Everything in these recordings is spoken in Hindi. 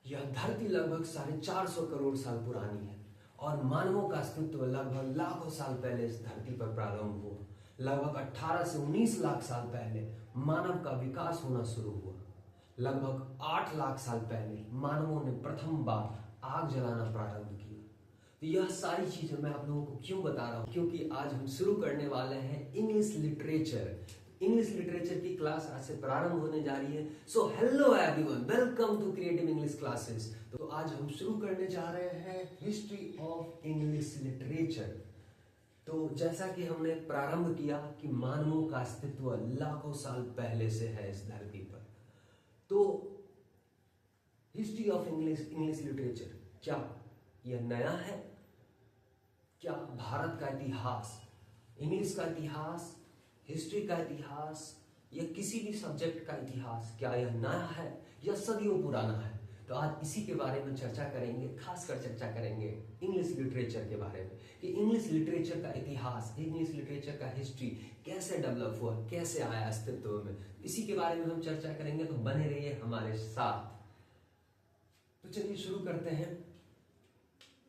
यह धरती लगभग 450 करोड़ साल पुरानी है और मानवों का अस्तित्व लगभग लाखों साल पहले इस धरती पर प्रारंभ हुआ। लगभग 18 से 19 लाख साल पहले मानव का विकास होना शुरू हुआ। लगभग 8 लाख साल पहले मानवों ने प्रथम बार आग जलाना प्रारंभ किया। तो यह सारी चीजें मैं आप लोगों को क्यों बता रहा हूं, क्योंकि आज हम शुरू करने वाले हैं इंग्लिश लिटरेचर। इंग्लिश लिटरेचर की क्लास आज से प्रारंभ होने जा रही है। So hello everyone, welcome to creative English classes. तो आज हम शुरू करने जा रहे हैं हिस्ट्री ऑफ इंग्लिश लिटरेचर। तो जैसा कि हमने प्रारंभ किया कि मानवों का अस्तित्व लाखों साल पहले से है इस धरती पर, तो हिस्ट्री ऑफ इंग्लिश लिटरेचर क्या यह नया है? क्या भारत का इतिहास, इंग्लिश का इतिहास, हिस्ट्री का इतिहास या किसी भी सब्जेक्ट का इतिहास, क्या यह नया है या सदियों पुराना है? तो आज इसी के बारे में चर्चा करेंगे। खासकर चर्चा करेंगे इंग्लिश लिटरेचर के बारे में कि इंग्लिश लिटरेचर का इतिहास, इंग्लिश लिटरेचर का हिस्ट्री कैसे डेवलप हुआ, कैसे आया अस्तित्व में। इसी के बारे में हम चर्चा करेंगे, तो बने रहिए हमारे साथ। तो चलिए शुरू करते हैं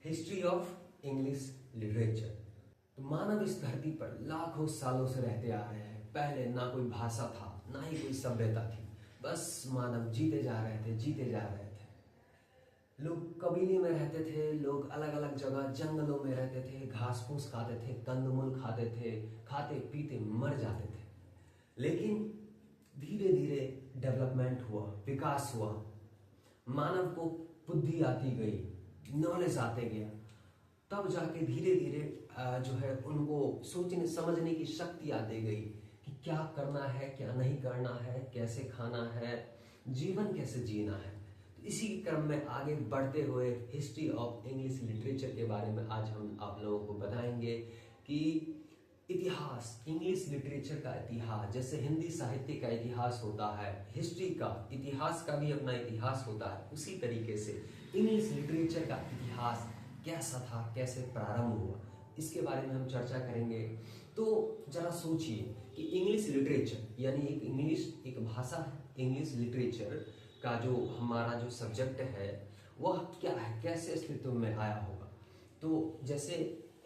हिस्ट्री ऑफ इंग्लिश लिटरेचर। तो मानव इस धरती पर लाखों सालों से रहते आ रहे हैं। पहले ना कोई भाषा था, ना ही कोई सभ्यता थी, बस मानव जीते जा रहे थे, जीते जा रहे थे। लोग कबीले में रहते थे, लोग अलग अलग जगह जंगलों में रहते थे, घास फूस खाते थे, कंदमूल खाते थे, खाते पीते मर जाते थे। लेकिन धीरे धीरे डेवलपमेंट हुआ, विकास हुआ, मानव को बुद्धि आती गई, नॉलेज आते गया, तब जाके धीरे धीरे जो है उनको सोचने समझने की शक्ति आती गई कि क्या करना है, क्या नहीं करना है, कैसे खाना है, जीवन कैसे जीना है। तो इसी के क्रम में आगे बढ़ते हुए हिस्ट्री ऑफ इंग्लिश लिटरेचर के बारे में आज हम आप लोगों को बताएंगे कि इतिहास, इंग्लिश लिटरेचर का इतिहास, जैसे हिंदी साहित्य का इतिहास होता है, हिस्ट्री का इतिहास का भी अपना इतिहास होता है, उसी तरीके से इंग्लिश लिटरेचर का इतिहास कैसा था, कैसे प्रारंभ हुआ, इसके बारे में हम चर्चा करेंगे। तो जरा सोचिए कि इंग्लिश लिटरेचर यानी एक भाषा है। इंग्लिश लिटरेचर का जो हमारा जो सब्जेक्ट है वह क्या है, कैसे अस्तित्व में आया होगा। तो जैसे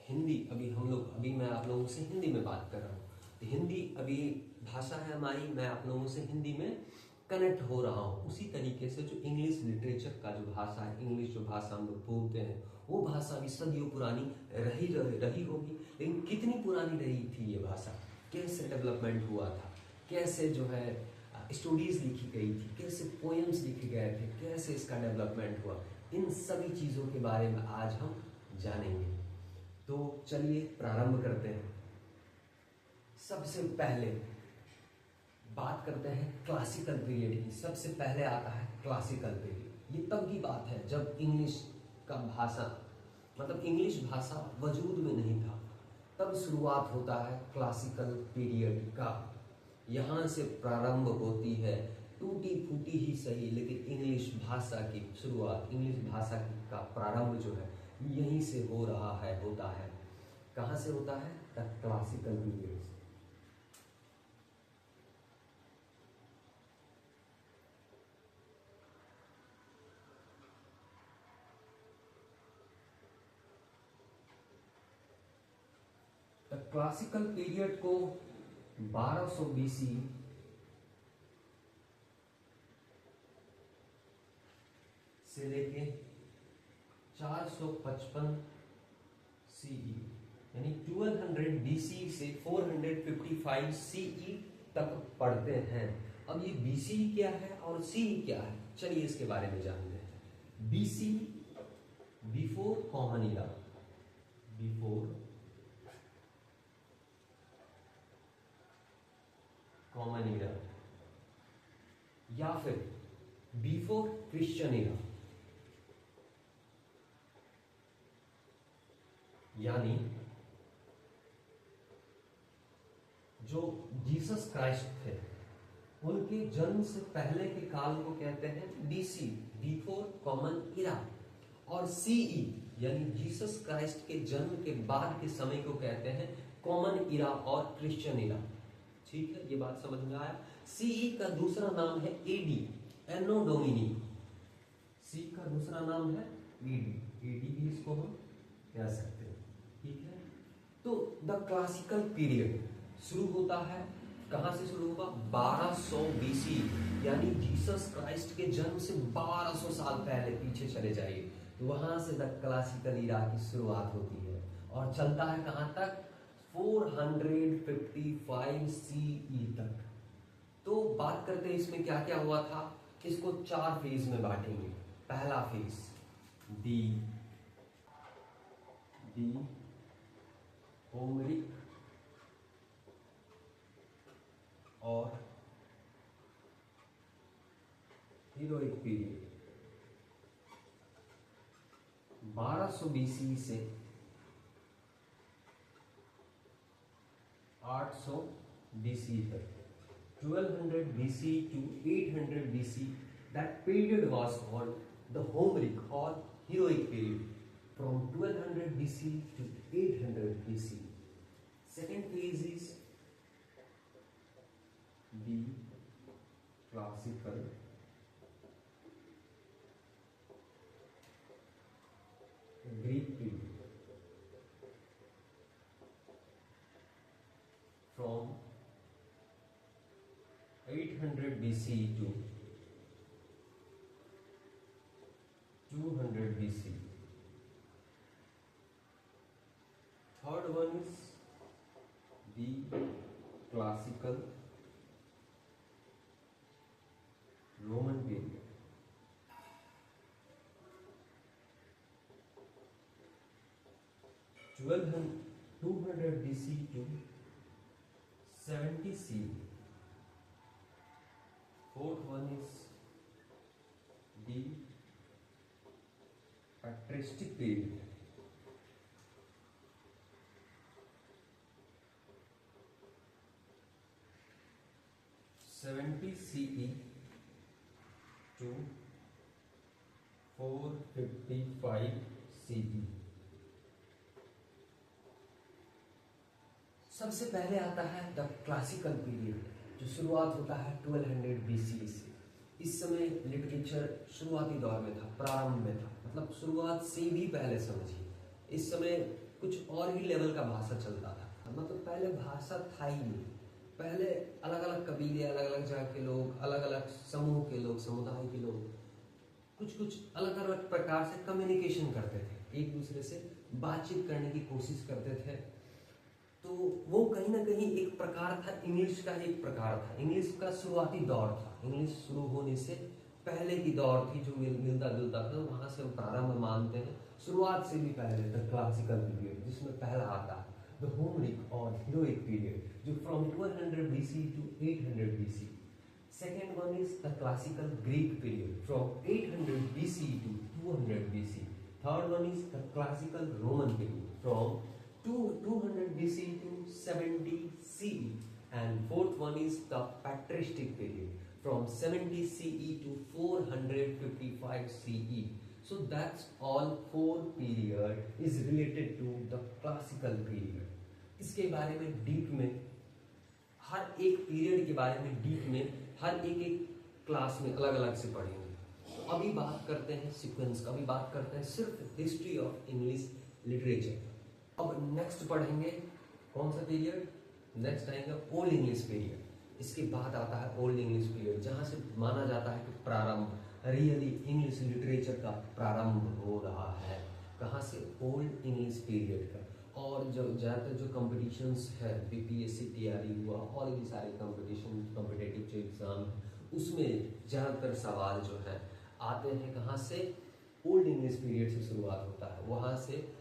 हिंदी, अभी मैं आप लोगों से हिंदी में बात कर रहा हूँ, तो हिंदी अभी भाषा है हमारी, मैं आप लोगों से हिंदी में कनेक्ट हो रहा हूँ। उसी तरीके से जो इंग्लिश लिटरेचर का जो भाषा है, इंग्लिश जो भाषा हम लोग बोलते हैं, वो भाषा भी सदियों पुरानी रही होगी। लेकिन कितनी पुरानी रही थी ये भाषा, कैसे डेवलपमेंट हुआ था, कैसे जो है स्टोरीज लिखी गई थी, कैसे पोएम्स लिखे गए थे, कैसे इसका डेवलपमेंट हुआ, इन सभी चीज़ों के बारे में आज हम जानेंगे। तो चलिए प्रारंभ करते हैं। सबसे पहले बात करते हैं क्लासिकल पीरियड की। सबसे पहले आता है क्लासिकल पीरियड। ये तब की बात है जब इंग्लिश का भाषा, मतलब इंग्लिश भाषा वजूद में नहीं था, तब शुरुआत होता है क्लासिकल पीरियड का। यहाँ से प्रारंभ होती है, टूटी फूटी ही सही, लेकिन इंग्लिश भाषा की शुरुआत, इंग्लिश भाषा का प्रारंभ जो है यहीं से हो रहा है, होता है। कहाँ से होता है? The classical period. Classical period को 1200 बीसी से लेके 455 सीई, यानी 1200 बीसी से 455 सीई तक पढ़ते हैं। अब ये बीसी क्या है और सीई क्या है, चलिए इसके बारे में जानते हैं। बीसी बिफोर कॉमन इरा, बिफोर कॉमन इरा, या फिर बिफोर क्रिश्चियन इरा, यानी जो जीसस क्राइस्ट थे उनके जन्म से पहले के काल को कहते हैं बीसी, बिफोर कॉमन इरा, और सीई यानी जीसस क्राइस्ट के जन्म के बाद के समय को कहते हैं कॉमन इरा और क्रिश्चियन इरा। ठीक है, ये बात समझ में आया। सीई का दूसरा नाम है एडी, एनो डोमिनी। सी का दूसरा नाम है ईडी, ईडी भी इसको हम कह सकते हैं, ठीक है। तो द क्लासिकल पीरियड शुरू होता है, कहां से शुरू होगा? 1200 बीसी, यानी जीसस क्राइस्ट के जन्म से 1200 साल पहले पीछे चले जाइए, तो वहां से द क्लासिकल इरा की शुरुआत होती है और चलता है कहां तक? 455 सीई तक। तो बात करते हैं इसमें क्या क्या हुआ था। इसको 4 फेज में बांटेंगे। पहला फेज दी होमरिक और हीरोइक पीरियड 1200 बीसी से 800 BC तक, 1200 BC to 800 BC. That period was called the Homeric or Heroic period, from 1200 BC to 800 BC. Second phase is the classical Greek period, from 800 BC to 200 BC. Third one is the classical Roman period, 200 BC to 70 CE. Fourth one is the patristic period, 70 CE to 455 CE. सबसे पहले आता है द क्लासिकल पीरियड, जो शुरुआत होता है 1200 BC से। इस समय लिटरेचर शुरुआती दौर में था, प्रारंभ में था, मतलब शुरुआत से भी पहले समझिए। इस समय कुछ और ही लेवल का भाषा चलता था, मतलब पहले भाषा था ही नहीं। पहले अलग अलग कबीले, अलग अलग जगह के लोग, अलग अलग समूह के लोग, समुदाय के लोग कुछ अलग अलग प्रकार से कम्युनिकेशन करते थे, एक दूसरे से बातचीत करने की कोशिश करते थे। तो वो कहीं ना कहीं एक प्रकार था, इंग्लिश का एक प्रकार था, इंग्लिश का शुरुआती दौर था। इंग्लिश शुरू होने से पहले की दौर थी जो मिलता जुलता था, वहां से हम प्रारंभ मानते हैं। शुरुआत से भी पहले द क्लासिकल पीरियड, जिसमें पहला आता है द होमरिक और हीरोइक पीरियड, जो from 1200 BC to 800 BC. Second one is the classical Greek period, from 800 BC to 200 BC. Third one is the classical Roman period, from 200 BC to 70 CE. And fourth one is the patristic period, from 70 CE to 455 CE. So that's all 4 period is related to the classical period. इसके बारे में डीप में, हर एक पीरियड के बारे में डीप में हर एक क्लास में अलग अलग से पढ़ेंगे। तो अभी बात करते हैं सीक्वेंस का, अभी बात करते हैं सिर्फ हिस्ट्री ऑफ इंग्लिश लिटरेचर। अब नेक्स्ट पढ़ेंगे कौन सा पीरियड? नेक्स्ट आएगा ओल्ड इंग्लिश पीरियड। इसके बाद आता है ओल्ड इंग्लिश पीरियड, जहां से माना जाता है कि प्रारंभ, रियली इंग्लिश लिटरेचर का प्रारंभ हो रहा है। कहाँ से? ओल्ड इंग्लिश पीरियड का। और जो ज़्यादातर जो कॉम्पिटिशन्स है, बीपीएससी तैयारी हुआ और भी सारे कॉम्पिटिशन, कॉम्पिटेटिव जो एग्ज़ाम है, उसमें ज़्यादातर सवाल जो है आते हैं कहाँ से? ओल्ड इंग्लिश पीरियड से शुरुआत होता है, वहाँ से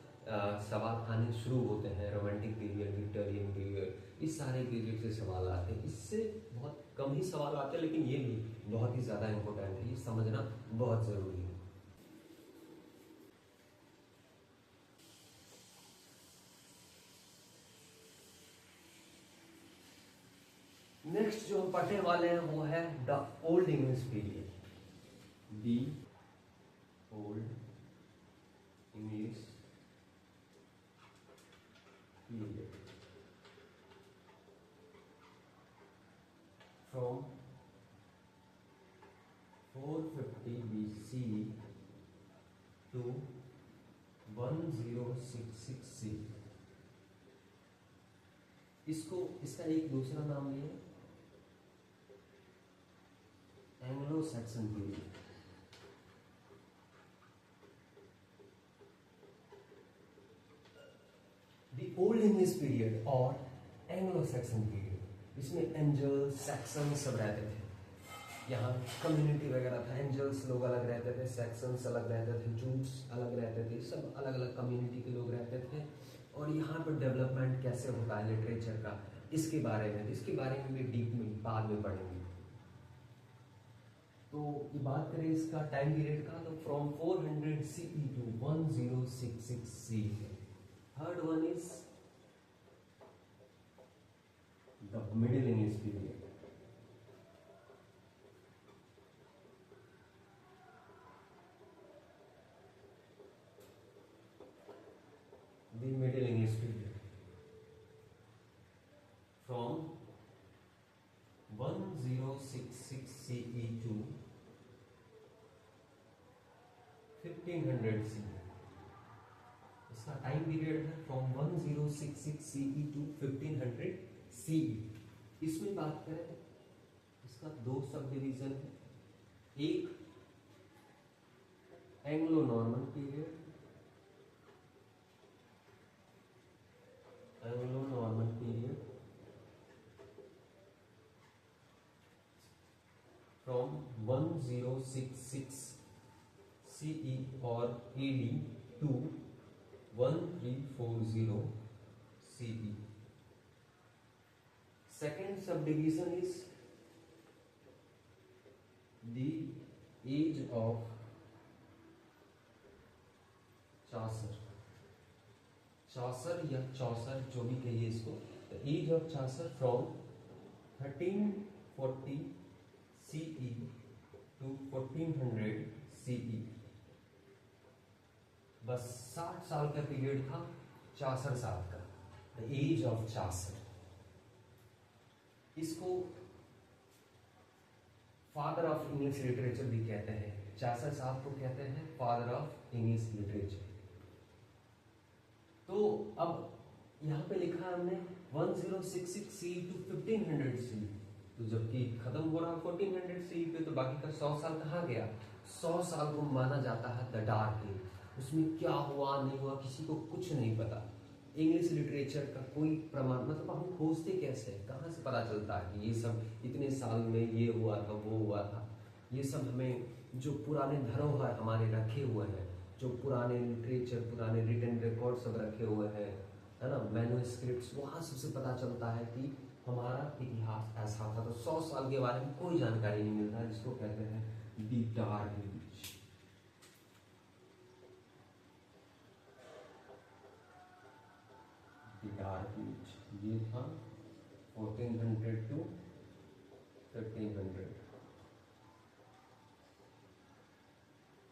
सवाल आने शुरू होते हैं। रोमांटिक पीरियड, विक्टोरियन पीरियड, इस सारे पीरियड से सवाल आते हैं। इससे बहुत कम ही सवाल आते हैं, लेकिन ये भी बहुत ही ज़्यादा इम्पोर्टेंट है, ये समझना बहुत ज़रूरी है। नेक्स्ट जो हम पढ़ने वाले हैं वो है the old English period, the old English period, from 450 BC इसको इसका एक दूसरा नाम भी है Anglo Saxon period. The old English period और एंग्लो सैक्सन पीरियड, इसमें एंजल सैक्सन सब रहते थे। यहाँ कम्युनिटी वगैरह था, एंजल्स लोग अलग रहते थे, सैक्सन्स अलग रहते थे, जूट्स अलग रहते थे, सब अलग अलग कम्युनिटी के लोग रहते थे। और यहाँ पर डेवलपमेंट कैसे होता है लिटरेचर का, इसके बारे में भी डीप में बाद में पढ़ेंगे। तो ये बात करें इसका टाइम पीरियड का, तो from 400 CE to 1066 CE। Third one is the middle English period. The Middle English period from 1066 CE to 1500 CE। इसका टाइम पीरियड है फ्रॉम 1066 CE टू 1500 CE। इसमें बात करें, इसका दो सब डिवीजन है, एक Anglo Norman period, Anglo Norman period from 1066 CE और AD to 1340 CE। Second subdivision is the age of Chaucer। Chaucer या चौसर जो भी कहिए इसको, the age of Chaucer from 1340 CE to 1400 CE। बस 60 साल का पीरियड था, 64 साल का, द एज ऑफ चौसर। इसको फादर ऑफ इंग्लिश लिटरेचर भी कहते हैं, चौसर साहब को कहते हैं फादर ऑफ इंग्लिश लिटरेचर। तो अब यहाँ पे लिखा है हमने 1066 CE टू 1500 CE, तो जबकि खत्म हो रहा 1400 CE पे, तो बाकी का 100 साल कहाँ गया? 100 साल को माना जाता है द डार्क एज। उसमें क्या हुआ नहीं हुआ किसी को कुछ नहीं पता। इंग्लिश लिटरेचर का कोई प्रमाण, मतलब हम खोजते कैसे, कहाँ से पता चलता है कि ये सब इतने साल में ये हुआ था वो हुआ था। ये सब हमें जो पुराने धरोहर हमारे रखे हुए हैं, जो पुराने लिटरेचर, पुराने रिटन रिकॉर्ड सब रखे हुए हैं, है ना, मैन्युस्क्रिप्ट्स, वहाँ सबसे पता चलता है कि हमारा इतिहास ऐसा था। तो 100 साल के बारे में कोई जानकारी नहीं मिलता, जिसको कहते हैं the Dark as. The Dark as ये था 1400 टू 1300,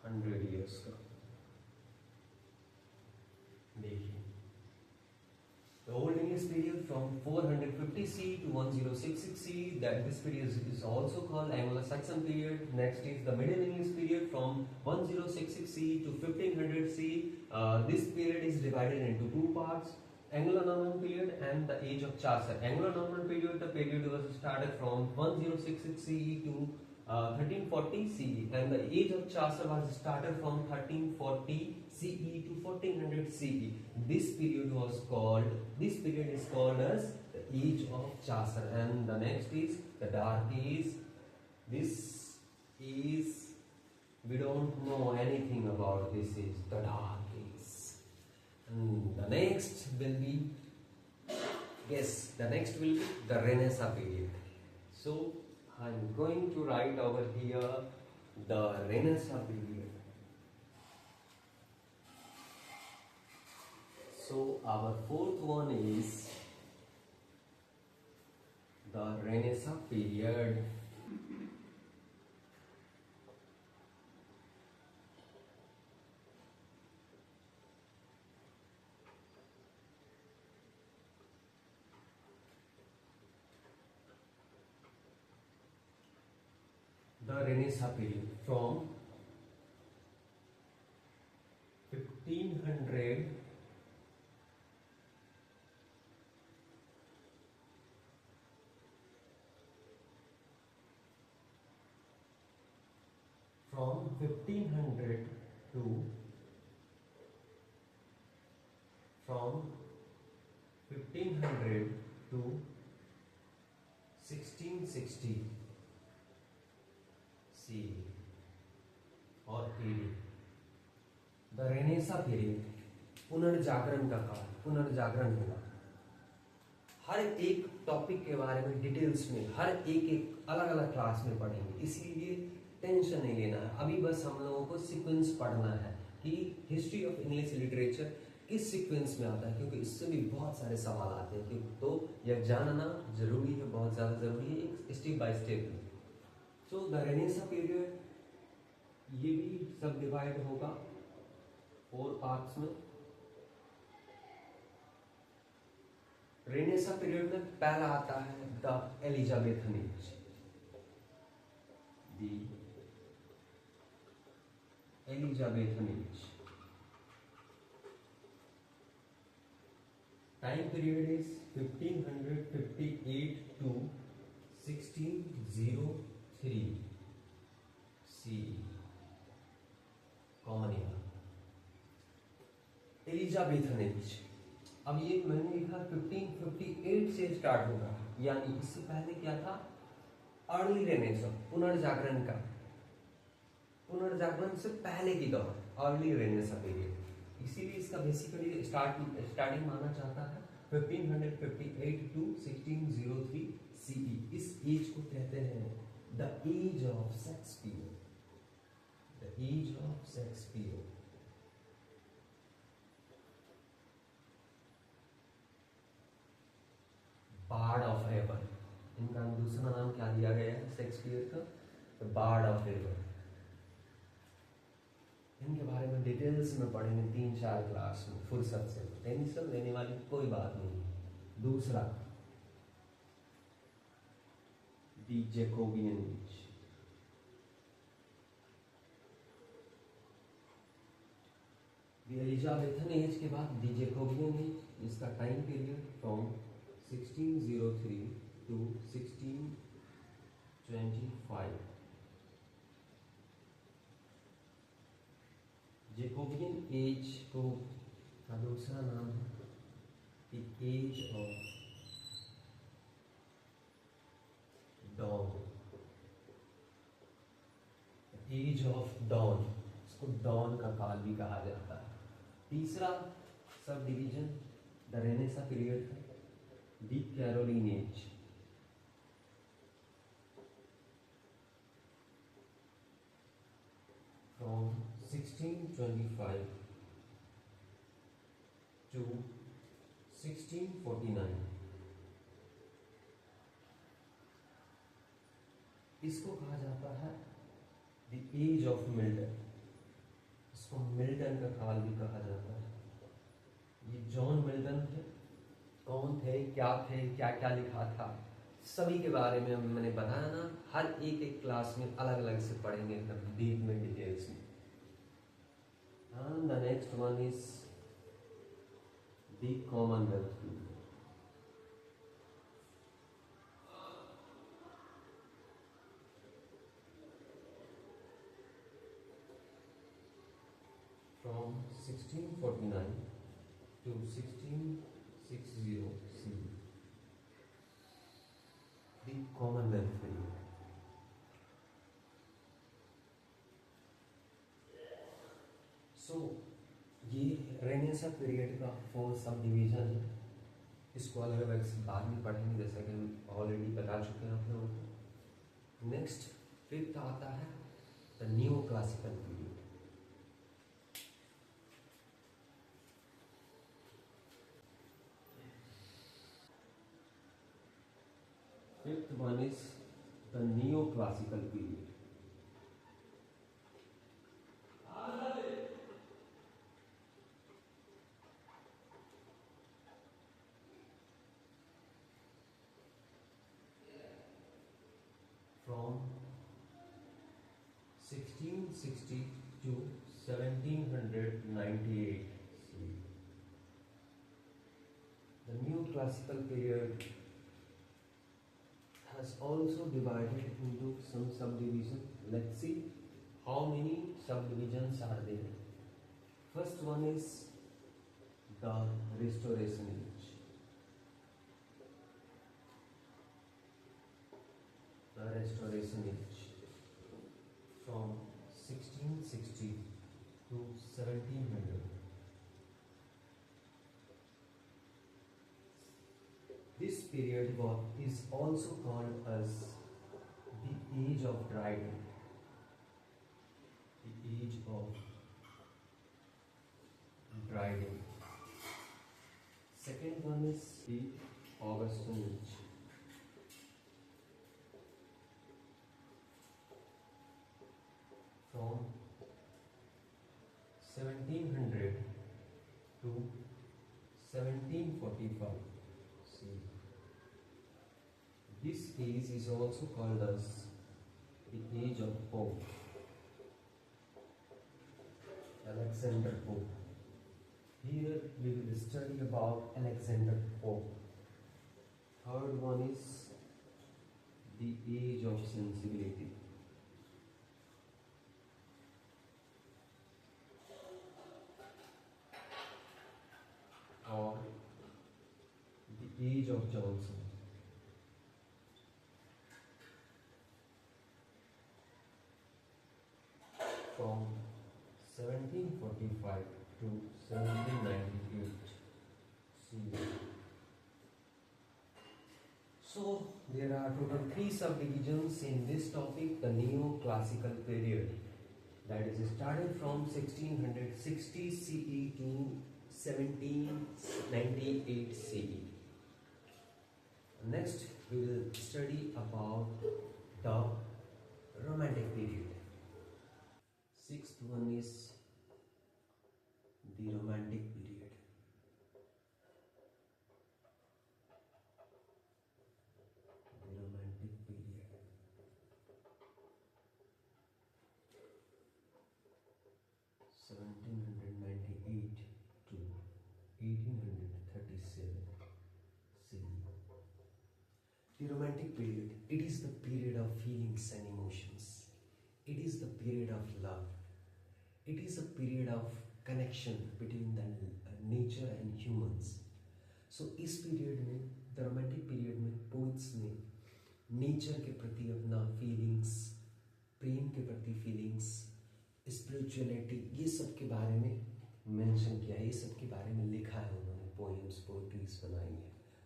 100 ईयर्स का। देखिए, the Old English period from 450 CE to 1066 CE, that this period is also called Anglo-Saxon period. Next is the Middle English period from 1066 CE to 1500 CE. This period is divided into two parts: Anglo-Norman period and the age of Chaucer. Anglo-Norman period, the period was started from 1066 CE to 1340 CE, and the age of Chaucer was started from 1340 CE to 1400 CE. This period is called as the age of Chaucer. And the next is the Dark Age. This is, we don't know anything about this age, the Dark Age. And the next will be, the Renaissance period. So I'm going to write over here the Renaissance period. So our fourth one is the Renaissance period. The Renaissance period from 1500 1500 to from 1500 to 1660 CE और AD द रेनेसा पीरियड, पुनर्जागरण का काल, पुनर्जागरण होगा। हर एक टॉपिक के बारे में डिटेल्स में हर एक अलग अलग क्लास में पढ़ेंगे, इसीलिए टेंशन नहीं लेना है। अभी बस हम लोगों को सीक्वेंस पढ़ना है कि हिस्ट्री ऑफ इंग्लिश लिटरेचर किस सीक्वेंस में आता है, क्योंकि इससे भी बहुत सारे सवाल आते हैं। तो यह जानना जरूरी है, बहुत ज़्यादा जरूरी है, एक स्टेप बाय स्टेप में। सो द रेनेसा पीरियड, ये भी सब डिवाइड होगा 4 पार्ट्स में। रेनेसा पीरियड में पहला आता है the Elizabethan age, the Elizabethan age. Time period is 1558 to 1603 CE, common era. Elizabethan age, अब ये मैंने लिखा 1558 से स्टार्ट होगा, यानी इससे पहले क्या था, अर्ली रेनेसा, पुनर्जागरण का, पुनर्जागरण से पहले की दौर, अर्ली रेनेसा पीरियड। इसीलिए इसका बेसिकली स्टार्टिंग माना जाता है 1558 to 1603 CE। इस एज को कहते हैं the age of Shakespeare, the age of Shakespeare. Bard of Avon, इनका दूसरा नाम क्या दिया गया है शेक्सपियर का, द बार्ड ऑफ एवन। इनके बारे में डिटेल्स में पढ़ेंगे 3-4 क्लास में फुर्सत से, टेंशन लेने वाली कोई बात नहीं। दूसरा the Jacobean age, the Elizabethan age के बाद द जैकोबियन एज, इसका time period from 1603 to 1625। Jacobean age को का दूसरा नाम है the age of dawn, age of dawn, इसको डॉन का काल भी कहा जाता है। तीसरा subdivision the renaissance period है the Caroline age, from 1625 to 1649। इसको कहा जाता है द एज ऑफ मिल्टन, इसको मिल्टन का काल भी कहा जाता है। ये जॉन मिल्टन थे, कौन थे, क्या क्या लिखा था, सभी के बारे में मैंने बताया ना, हर एक क्लास में अलग अलग से पढ़ेंगे एकदम डीप में, डिटेल्स में। And the next one is the Commonwealth period, from 1649 to 1660 CE, the Commonwealth period। सो ये रेनेसा पीरियड का 4 सब डिवीजन है, इसको अलग अलग से बाद में पढ़ेंगे, जैसा कि हम ऑलरेडी बता चुके हैं आप लोगों को। नेक्स्ट 5th आता है the new classical period. 5th one is the neoclassical period। From 1660 to 1798 CE। The new classical period has also divided into some subdivision. Let's see how many subdivisions are there? First one is the Restoration Age. The Restoration Age from 1660 to 1700. This period is also called as the Age of Dryden. The Age of Dryden. Second one is the Augustan Age. From 1700 to 1745. See, this age is also called as the Age of Pope. Alexander Pope. Here we will study about Alexander Pope. Third one is the Age of Sensibility. Or the Age of Johnson. From 1745 to 1798. See. So there are total 3 subdivisions in this topic, the Neoclassical period, that is started from 1660 CE to 1798 CE. Next we will study about the Romantic period. Sixth one is the Romantic period. The Romantic period. (1798 to 1837 CE). The Romantic period, it is the period of feelings and emotions. It is the period of love. It is a period of connection between the nature and humans. So इस पीरियड में, द रोमांटिक पीरियड में पोइट्स ने नेचर के प्रति अपना फीलिंग्स, प्रेम के प्रति फीलिंग्स, स्पिरिचुअलिटी, ये सब के बारे में मेंशन किया है, ये सब के बारे में लिखा है उन्होंने, पोएम्स, पोएट्रीज बनाई है.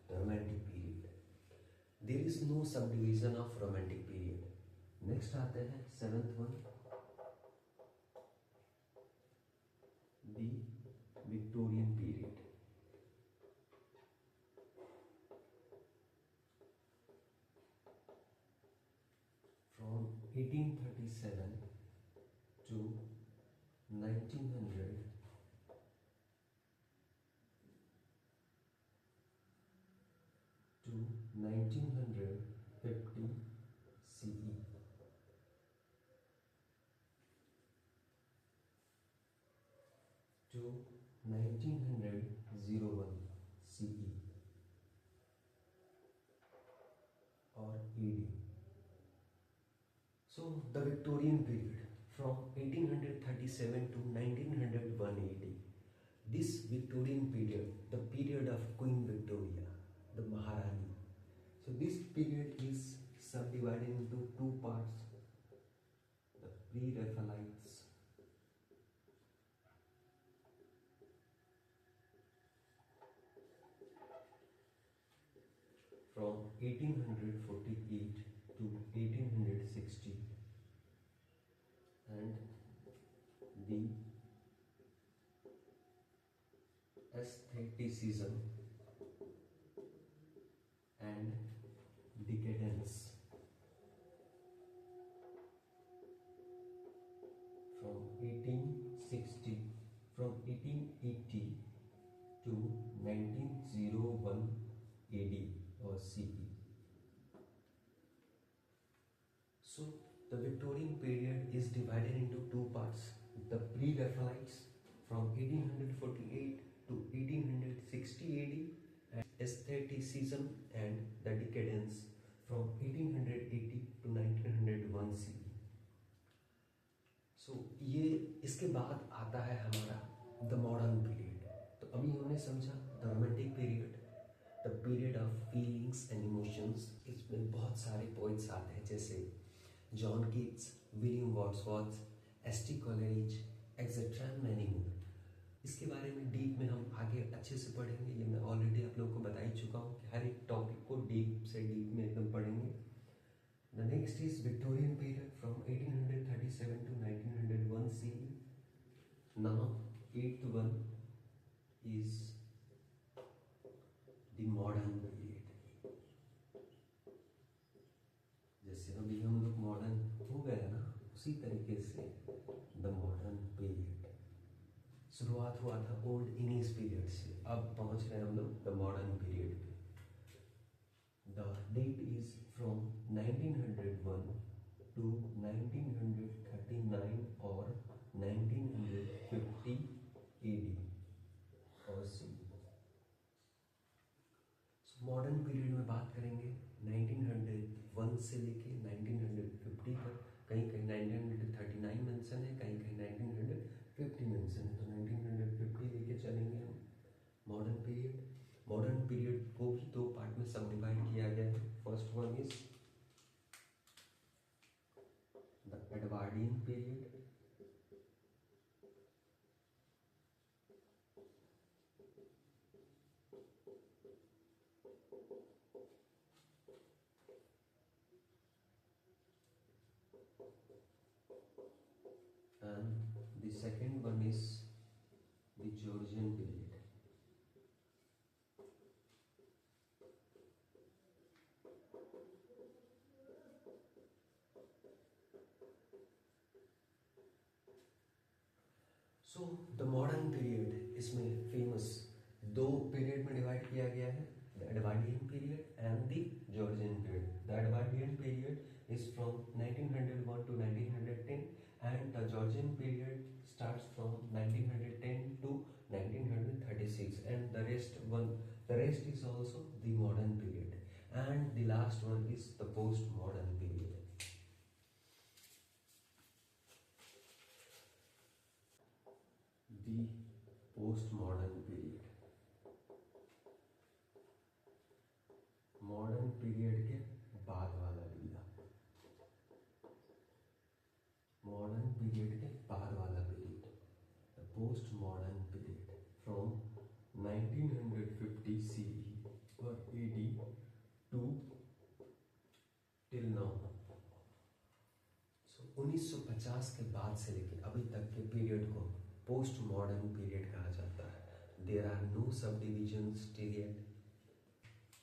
The romantic period. There is no subdivision of romantic period. Next आते हैं seventh one, the Victorian period. From 1837 to 1900 to 1950 CE. To 1901 CE or AD. So the Victorian period from 1837 to 1901 AD. This Victorian period, the period of Queen Victoria, the Maharani. So this period is subdivided into 2 parts. The Pre-Raphaelites from 1848 to 1860 and the aestheticism and decadence from 1880 to 1901 AD or CE. So the Victorian period is divided into 2 parts. The Pre-Raphaelites from 1848 to 1860 AD and aestheticism and the decadence from 1880 to 1901 CE. ये इसके बाद आता है हमारा द मॉडर्न पीरियड। तो अभी हमने समझा the romantic period, the period of feelings and emotions. इसमें बहुत सारे पोइट्स आते हैं जैसे John Keats, William Wordsworth, ST. Coleridge, etcetera and many more. इसके बारे में डीप में हम आगे अच्छे से पढ़ेंगे। ये मैं ऑलरेडी आप लोगों को बता ही चुका हूँ कि हर एक टॉपिक को डीप से डीप में एकदम पढ़ेंगे। The next is Victorian period from 1837 to 1901 CE. Now, eighth one is the modern period. जैसे अभी हम लोग मॉडर्न हो गए ना, उसी तरीके से द मॉडर्न पीरियड शुरुआत हुआ था ओल्ड इंग्लिश पीरियड से, अब पहुंच रहे हैं हम लोग द मॉडर्न पीरियड पे। The date is from 1901 to 1939 और 1950 AD और CE। मॉडर्न पीरियड में बात करेंगे 1901 से लेके 1950 तक। कहीं कहीं 1939 मेंशन है, कहीं कहीं 1950 मेंशन है, तो 1950 लेके चलेंगे हम। मॉडर्न पीरियड को भी दो पार्ट में सब डिवाइड किया गया है। First one is the Edwardian period, and the second one is the Georgian period. So the modern period इसमें फेमस दो पीरियड में डिवाइड किया गया है, the Edwardian period and the Georgian period. The Edwardian period is from 1901 to 1910 and the Georgian period starts from 1910 to 1936, and the rest is also the modern period, and the last one is the postmodern period. The postmodern period, modern period के बाद वाला पीरियड, मॉडर्न पीरियड के बाद वाला period, the post modern period from 1950 CE और AD टू टिल नाउ। सो 1950 के बाद से लेकर अभी तक के पीरियड को पोस्ट मॉडर्न पीरियड कहा जाता है। देयर आर नो सब डिविजन्स टिल येट।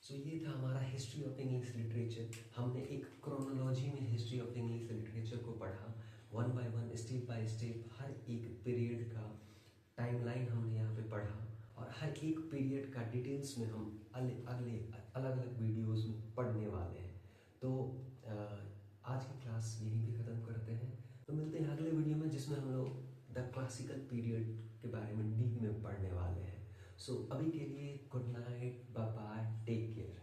सो ये था हमारा हिस्ट्री ऑफ इंग्लिश लिटरेचर। हमने एक क्रोनोलॉजी में हिस्ट्री ऑफ इंग्लिश लिटरेचर को पढ़ा, one by one, step by step, हर एक पीरियड का टाइमलाइन हमने यहाँ पे पढ़ा, और हर एक पीरियड का डिटेल्स में हम अलग अलग वीडियोस में पढ़ने वाले हैं। तो आज की क्लास यहीं पे ख़त्म करते हैं। तो मिलते हैं अगले वीडियो में जिसमें हम लोग द क्लासिकल पीरियड के बारे में डीप में पढ़ने वाले हैं। सो अभी के लिए good night, bye bye, take care.